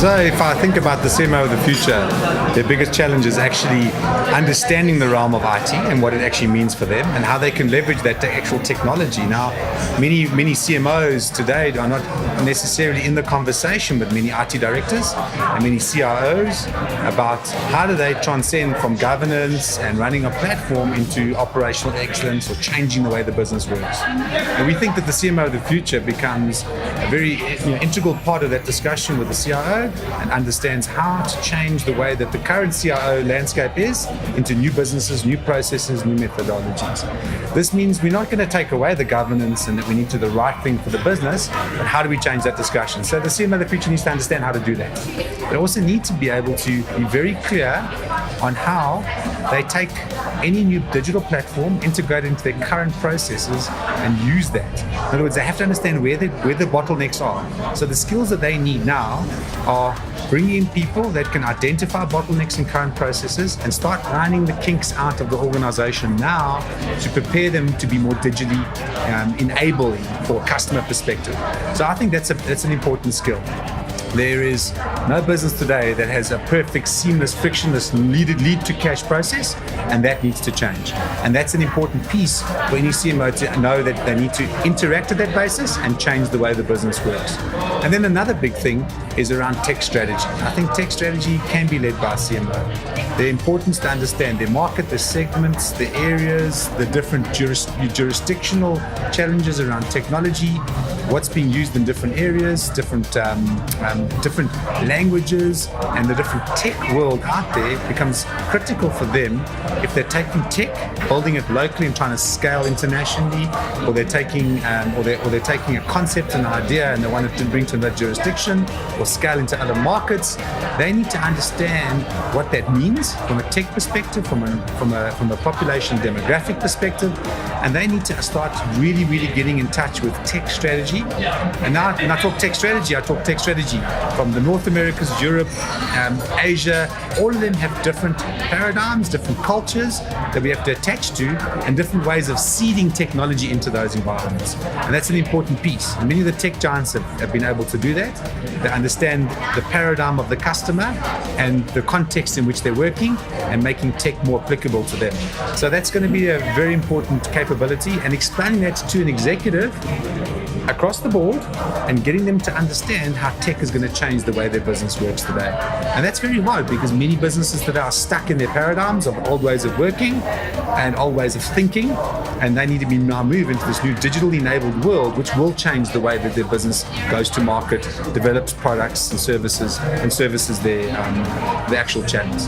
So if I think about the CMO of the future, their biggest challenge is actually understanding the realm of IT and what it actually means for them and how they can leverage that actual technology. Now, many CMOs today are not necessarily in the conversation with many IT directors and many CIOs about how do they transcend from governance and running a platform into operational excellence or changing the way the business works. And we think that the CMO of the future becomes a very integral part of that discussion with the CIO and understands how to change the way that the current CIO landscape is into new businesses, new processes, new methodologies. This means we're not going to take away the governance and that we need to do the right thing for the business, but how do we change that discussion? So the CMO of the future needs to understand how to do that. They also need to be able to be very clear on how they take any new digital platform, integrate it into their current processes and use that. In other words, they have to understand where the bottlenecks are. So the skills that they need now are bringing in people that can identify bottlenecks in current processes and start ironing the kinks out of the organization now to prepare them to be more digitally enabling for a customer perspective. So I think that's an important skill. There is no business today that has a perfect, seamless, frictionless lead to cash process, and that needs to change. And that's an important piece for any CMO to know that they need to interact at that basis and change the way the business works. And then another big thing is around tech strategy. I think tech strategy can be led by a CMO. The importance to understand their market, the segments, the areas, the different jurisdictional challenges around technology, what's being used in different areas, different languages, and the different tech world out there becomes critical for them if they're taking tech, building it locally and trying to scale internationally, or they're taking they're taking a concept, an idea, and they want it to bring to another jurisdiction or scale into other markets. They need to understand what that means from a tech perspective, from a population demographic perspective, and they need to start really getting in touch with tech strategy. And now when I talk tech strategy, I talk tech strategy from the North Americas, Europe, Asia. All of them have different paradigms, different cultures that we have to attach to, and different ways of seeding technology into those environments. And that's an important piece. And many of the tech giants have been able to do that. They understand the paradigm of the customer and the context in which they're working and making tech more applicable to them. So that's going to be a very important capability, and explaining that to an executive across the board and getting them to understand how tech is going to change the way their business works today. And that's very hard because many businesses today are stuck in their paradigms of old ways of working and old ways of thinking, and they need to be now move into this new digitally enabled world, which will change the way that their business goes to market, develops products and services their actual channels.